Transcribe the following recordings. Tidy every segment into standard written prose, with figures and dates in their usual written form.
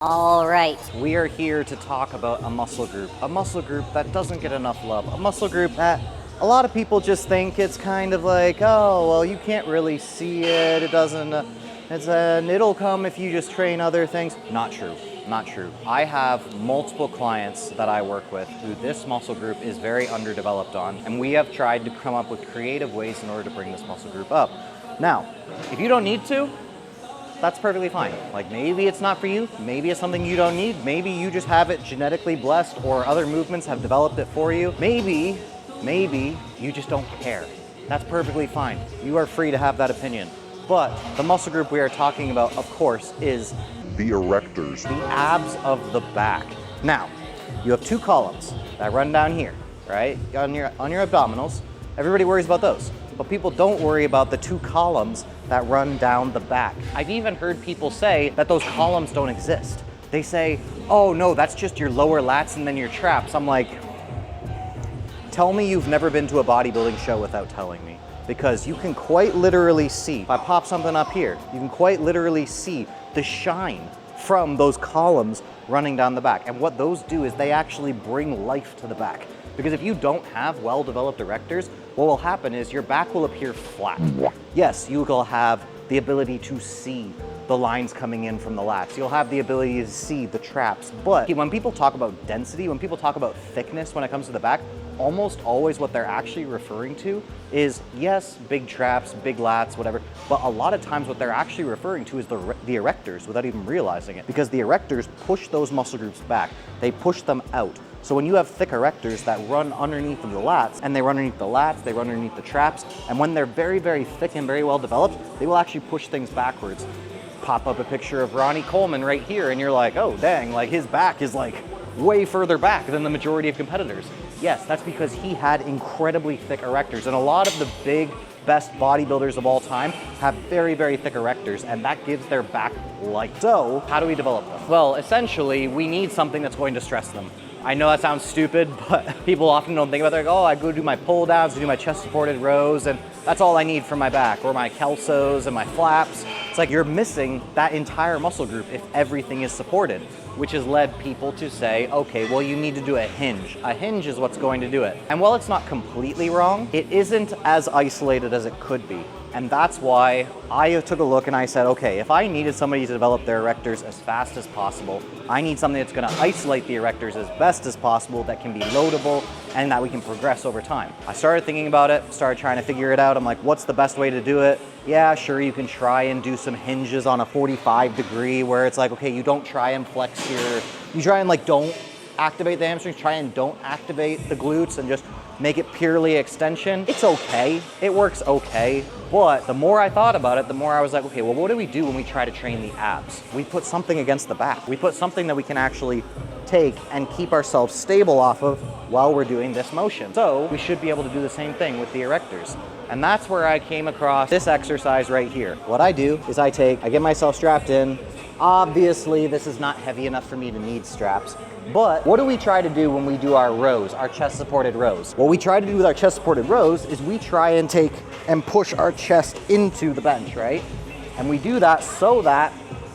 All right. We are here to talk about a muscle group that doesn't get enough love, a muscle group that a lot of people just think it's kind of like, oh, well, you can't really see it, it doesn't, it'll come if you just train other things. Not true, not true. I have multiple clients that I work with who this muscle group is very underdeveloped on, and we have tried to come up with creative ways in order to bring this muscle group up. Now, if you don't need to, that's perfectly fine. Like maybe it's not for you, maybe it's something you don't need, maybe you just have it genetically blessed or other movements have developed it for you. Maybe you just don't care. That's perfectly fine. You are free to have that opinion. But the muscle group we are talking about, of course, is the erectors, the abs of the back. Now, you have two columns that run down here, right? On your abdominals. Everybody worries about those. But people don't worry about the two columns that run down the back. I've even heard people say that those columns don't exist. They say, oh no, that's just your lower lats and then your traps. I'm like, tell me you've never been to a bodybuilding show without telling me. Because you can quite literally see, if I pop something up here, you can quite literally see the shine from those columns running down the back. And what those do is they actually bring life to the back. Because if you don't have well-developed erectors, what will happen is your back will appear flat. Yes, you will have the ability to see the lines coming in from the lats. You'll have the ability to see the traps. But when people talk about density, when people talk about thickness when it comes to the back, almost always what they're actually referring to is, yes, big traps, big lats, whatever, but a lot of times what they're actually referring to is the erectors without even realizing it. Because the erectors push those muscle groups back. They push them out. So when you have thick erectors that run underneath of the lats, and they run underneath the lats, they run underneath the traps, and when they're very, very thick and very well developed, they will actually push things backwards. Pop up a picture of Ronnie Coleman right here, and you're like, oh dang, like his back is like way further back than the majority of competitors. Yes, that's because he had incredibly thick erectors, and a lot of the big, best bodybuilders of all time have very, very thick erectors, and that gives their back life. So, how do we develop them? Well, essentially, we need something that's going to stress them. I know that sounds stupid, but people often don't think about it. Like, oh, I go do my pull downs, I do my chest supported rows, and that's all I need for my back, or my kelsos and my flaps. It's like you're missing that entire muscle group if everything is supported, which has led people to say, okay, well, you need to do a hinge. A hinge is what's going to do it. And while it's not completely wrong, it isn't as isolated as it could be. And that's why I took a look and I said, okay, if I needed somebody to develop their erectors as fast as possible, I need something that's gonna isolate the erectors as best as possible, that can be loadable, and that we can progress over time. I started thinking about it, started trying to figure it out. I'm like, what's the best way to do it? Yeah, sure, you can try and do some hinges on a 45 degree where it's like, okay, you don't try and flex you try and like don't activate the hamstrings, try and don't activate the glutes and just make it purely extension. It's okay, it works okay, but the more I thought about it, the more I was like, okay, well, what do we do when we try to train the abs? We put something against the back. We put something that we can actually take and keep ourselves stable off of while we're doing this motion. So we should be able to do the same thing with the erectors. And that's where I came across this exercise right here. What I do is I get myself strapped in. Obviously, this is not heavy enough for me to need straps, but what do we try to do when we do our rows, our chest supported rows? What we try to do with our chest supported rows is we try and take and push our chest into the bench, right? And we do that so that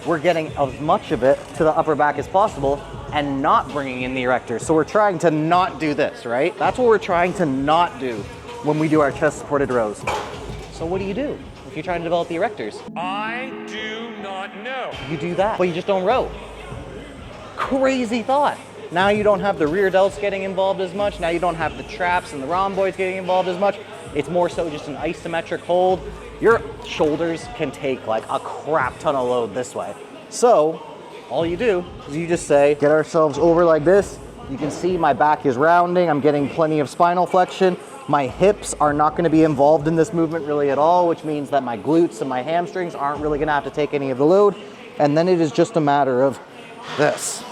we're getting as much of it to the upper back as possible and not bringing in the erectors. So we're trying to not do this, right? That's what we're trying to not do when we do our chest supported rows. So what do you do if you're trying to develop the erectors? I do not know. You do that, but you just don't row. Crazy thought. Now you don't have the rear delts getting involved as much. Now you don't have the traps and the rhomboids getting involved as much. It's more so just an isometric hold. Your shoulders can take like a crap ton of load this way. So all you do is you just say, get ourselves over like this. You can see my back is rounding. I'm getting plenty of spinal flexion. My hips are not going to be involved in this movement really at all, which means that my glutes and my hamstrings aren't really going to have to take any of the load. And then it is just a matter of this.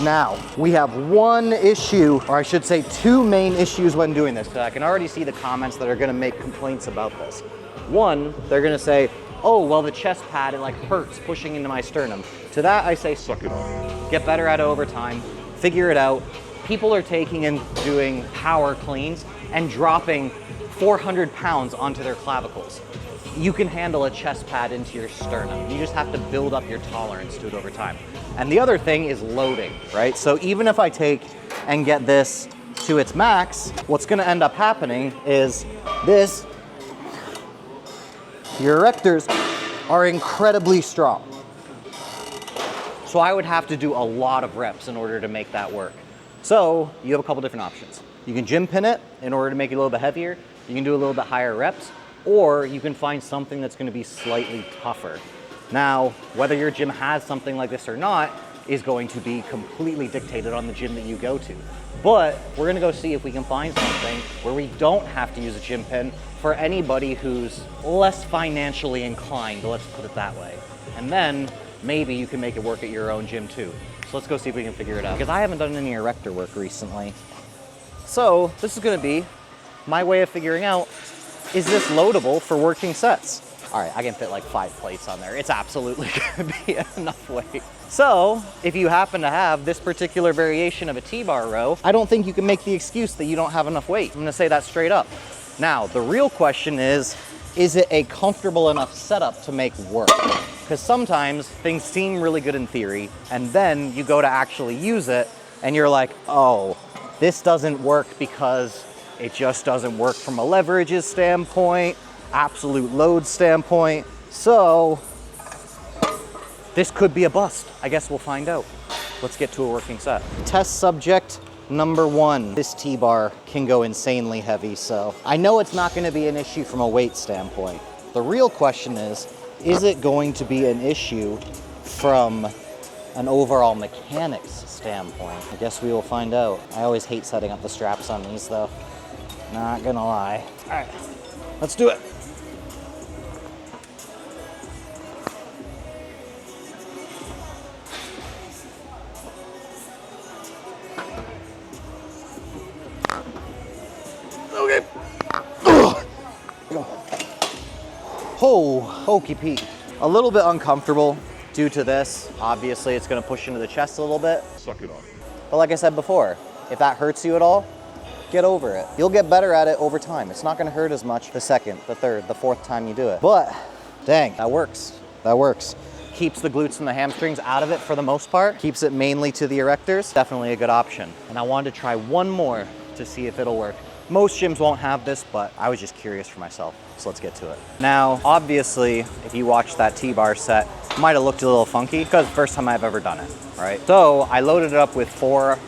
Now, we have one issue, or I should say two main issues when doing this, because I can already see the comments that are going to make complaints about this. One, they're going to say, oh, well, the chest pad, it like hurts pushing into my sternum. To that, I say, suck it up. Get better at it over time. Figure it out. People are taking and doing power cleans and dropping 400 pounds onto their clavicles. you can handle a chest pad into your sternum. You just have to build up your tolerance to it over time. And the other thing is loading, right? So even if I take and get this to its max, what's gonna end up happening is this, your erectors are incredibly strong. So I would have to do a lot of reps in order to make that work. So you have a couple different options. You can gym pin it in order to make it a little bit heavier. You can do a little bit higher reps, or you can find something that's gonna be slightly tougher. Now, whether your gym has something like this or not is going to be completely dictated on the gym that you go to. But we're gonna go see if we can find something where we don't have to use a gym pin for anybody who's less financially inclined, let's put it that way. And then maybe you can make it work at your own gym too. So let's go see if we can figure it out. Because I haven't done any erector work recently. So this is gonna be my way of figuring out, is this loadable for working sets? All right, I can fit like 5 plates on there. It's absolutely gonna be enough weight. So if you happen to have this particular variation of a T-bar row, I don't think you can make the excuse that you don't have enough weight. I'm gonna say that straight up. Now, the real question is it a comfortable enough setup to make work? Because sometimes things seem really good in theory, and then you go to actually use it, and you're like, oh, this doesn't work because it just doesn't work from a leverages standpoint, absolute load standpoint. So this could be a bust. I guess we'll find out. Let's get to a working set. Test subject number 1. This T-bar can go insanely heavy, so I know it's not gonna be an issue from a weight standpoint. The real question is it going to be an issue from an overall mechanics standpoint? I guess we will find out. I always hate setting up the straps on these though. Not gonna lie. All right, let's do it. Okay. Oh, hokey pee. A little bit uncomfortable due to this. Obviously, it's gonna push into the chest a little bit. Suck it up. But like I said before, if that hurts you at all, get over it. You'll get better at it over time. It's not gonna hurt as much the second, the third, the fourth time you do it. But dang, that works. That works. Keeps the glutes and the hamstrings out of it for the most part. Keeps it mainly to the erectors. Definitely a good option. And I wanted to try one more to see if it'll work. Most gyms won't have this, but I was just curious for myself. So let's get to it. Now, obviously, if you watched that T-bar set, it might have looked a little funky because it's the first time I've ever done it, right? So I loaded it up with four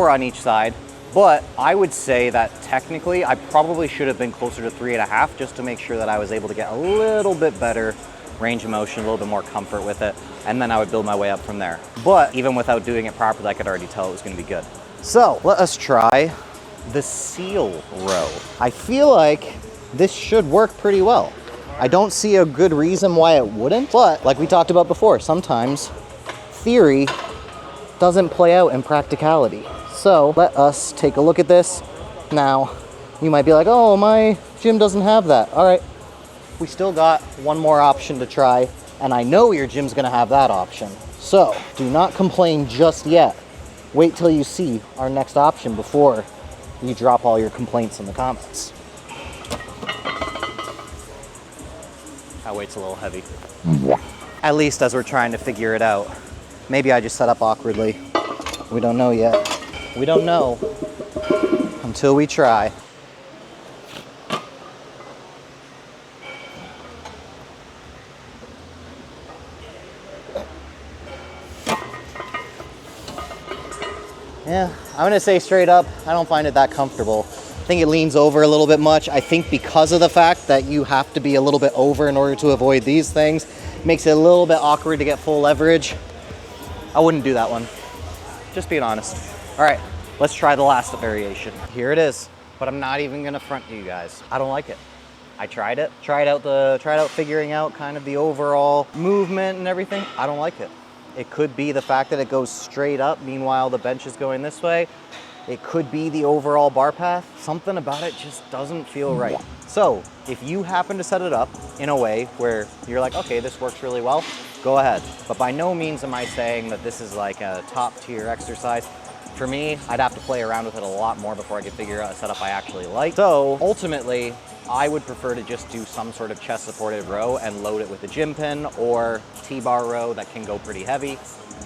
on each side. But I would say that technically I probably should have been closer to 3.5 just to make sure that I was able to get a little bit better range of motion, a little bit more comfort with it, and then I would build my way up from there. But even without doing it properly, I could already tell it was gonna be good. So let us try the seal row. I feel like this should work pretty well. I don't see a good reason why it wouldn't, but like we talked about before, sometimes theory doesn't play out in practicality. So let us take a look at this. Now, you might be like, oh, my gym doesn't have that. All right, we still got one more option to try, and I know your gym's gonna have that option. So do not complain just yet. Wait till you see our next option before you drop all your complaints in the comments. That weight's a little heavy. At least as we're trying to figure it out. Maybe I just set up awkwardly. We don't know yet. We don't know until we try. Yeah, I'm gonna say straight up, I don't find it that comfortable. I think it leans over a little bit much. I think because of the fact that you have to be a little bit over in order to avoid these things, makes it a little bit awkward to get full leverage. I wouldn't do that one. Just being honest. All right, let's try the last variation. Here it is, but I'm not even gonna front you guys. I don't like it. I tried it, tried out figuring out kind of the overall movement and everything. I don't like it. It could be the fact that it goes straight up, meanwhile the bench is going this way. It could be the overall bar path. Something about it just doesn't feel right. So if you happen to set it up in a way where you're like, okay, this works really well, go ahead. But by no means am I saying that this is like a top tier exercise. For me, I'd have to play around with it a lot more before I could figure out a setup I actually like. So ultimately, I would prefer to just do some sort of chest supported row and load it with a gym pin or T-bar row that can go pretty heavy.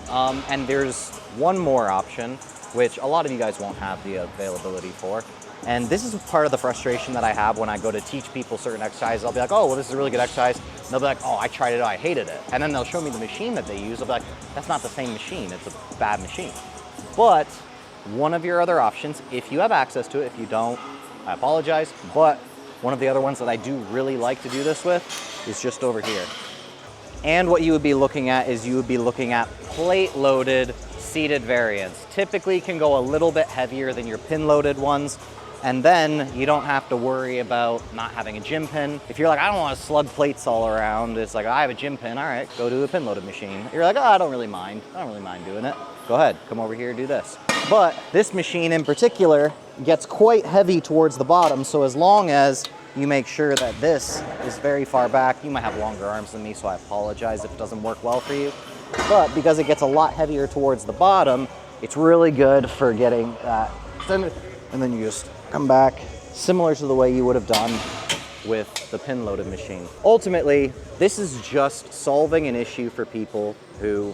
And there's one more option, which a lot of you guys won't have the availability for. And this is part of the frustration that I have when I go to teach people certain exercises. I'll be like, oh, well, this is a really good exercise. And they'll be like, oh, I tried it out, I hated it. And then they'll show me the machine that they use. I'll be like, that's not the same machine, it's a bad machine. But one of your other options, if you have access to it, if you don't, I apologize, but one of the other ones that I do really like to do this with is just over here. And what you would be looking at is you would be looking at plate-loaded seated variants. Typically can go a little bit heavier than your pin-loaded ones, and then you don't have to worry about not having a gym pin. If you're like, I don't want to slug plates all around, it's like, I have a gym pin, all right, go to a pin-loaded machine. You're like, oh, I don't really mind doing it. Go ahead, come over here, do this. But this machine in particular gets quite heavy towards the bottom, so as long as you make sure that this is very far back, you might have longer arms than me, so I apologize if it doesn't work well for you. But because it gets a lot heavier towards the bottom, it's really good for getting that. And then you just come back, similar to the way you would have done with the pin-loaded machine. Ultimately, this is just solving an issue for people who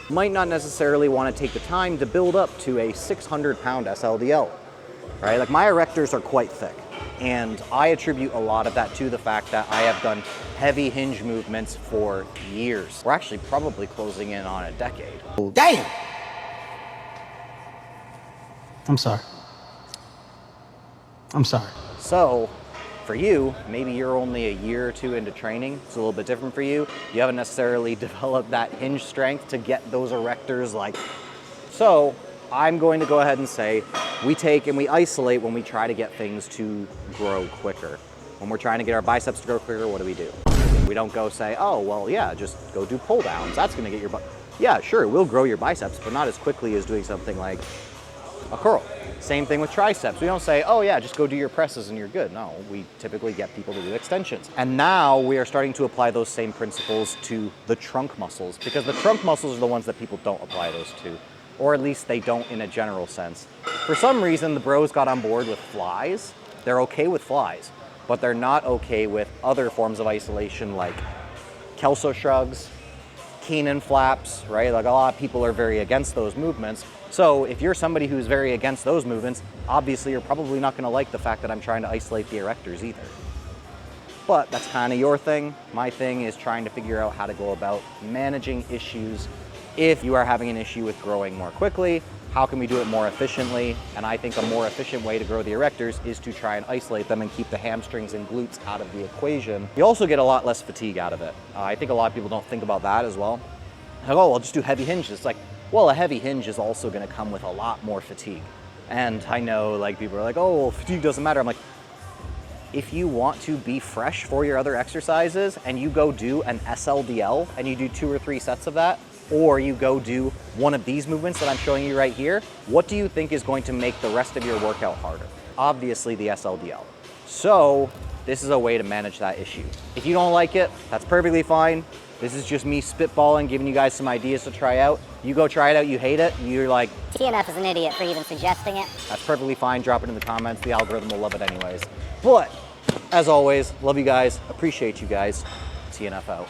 might not necessarily want to take the time to build up to a 600-pound SLDL, right? Like my erectors are quite thick, and I attribute a lot of that to the fact that I have done heavy hinge movements for years. We're actually probably closing in on a decade. Damn! I'm sorry. So, for you, maybe you're only a year or two into training. It's a little bit different for you. You haven't necessarily developed that hinge strength to get those erectors like. So, I'm going to go ahead and say we take and we isolate when we try to get things to grow quicker. When we're trying to get our biceps to grow quicker, what do? We don't go say, oh, well, yeah, just go do pull downs. That's gonna get your butt. Yeah, sure, we'll grow your biceps, but not as quickly as doing something like a curl. Same thing with triceps. We don't say, oh yeah, just go do your presses and you're good. No, we typically get people to do extensions. And now we are starting to apply those same principles to the trunk muscles, because the trunk muscles are the ones that people don't apply those to, or at least they don't in a general sense. For some reason, the bros got on board with flies. They're okay with flies, but they're not okay with other forms of isolation like Kelso shrugs, Keenan flaps, right? Like a lot of people are very against those movements. So if you're somebody who's very against those movements, obviously you're probably not gonna like the fact that I'm trying to isolate the erectors either. But that's kind of your thing. My thing is trying to figure out how to go about managing issues. If you are having an issue with growing more quickly, how can we do it more efficiently? And I think a more efficient way to grow the erectors is to try and isolate them and keep the hamstrings and glutes out of the equation. You also get a lot less fatigue out of it. I think a lot of people don't think about that as well. Like, oh, I'll just do heavy hinges. It's like, well, a heavy hinge is also gonna come with a lot more fatigue. And I know like people are like, oh, well, fatigue doesn't matter. I'm like, if you want to be fresh for your other exercises and you go do an SLDL and you do 2 or 3 sets of that, or you go do one of these movements that I'm showing you right here, what do you think is going to make the rest of your workout harder? Obviously the SLDL. So this is a way to manage that issue. If you don't like it, that's perfectly fine. This is just me spitballing, giving you guys some ideas to try out. You go try it out, you hate it, you're like, TNF is an idiot for even suggesting it. that's perfectly fine, drop it in the comments, the algorithm will love it anyways. But, as always, love you guys, appreciate you guys, TNF out.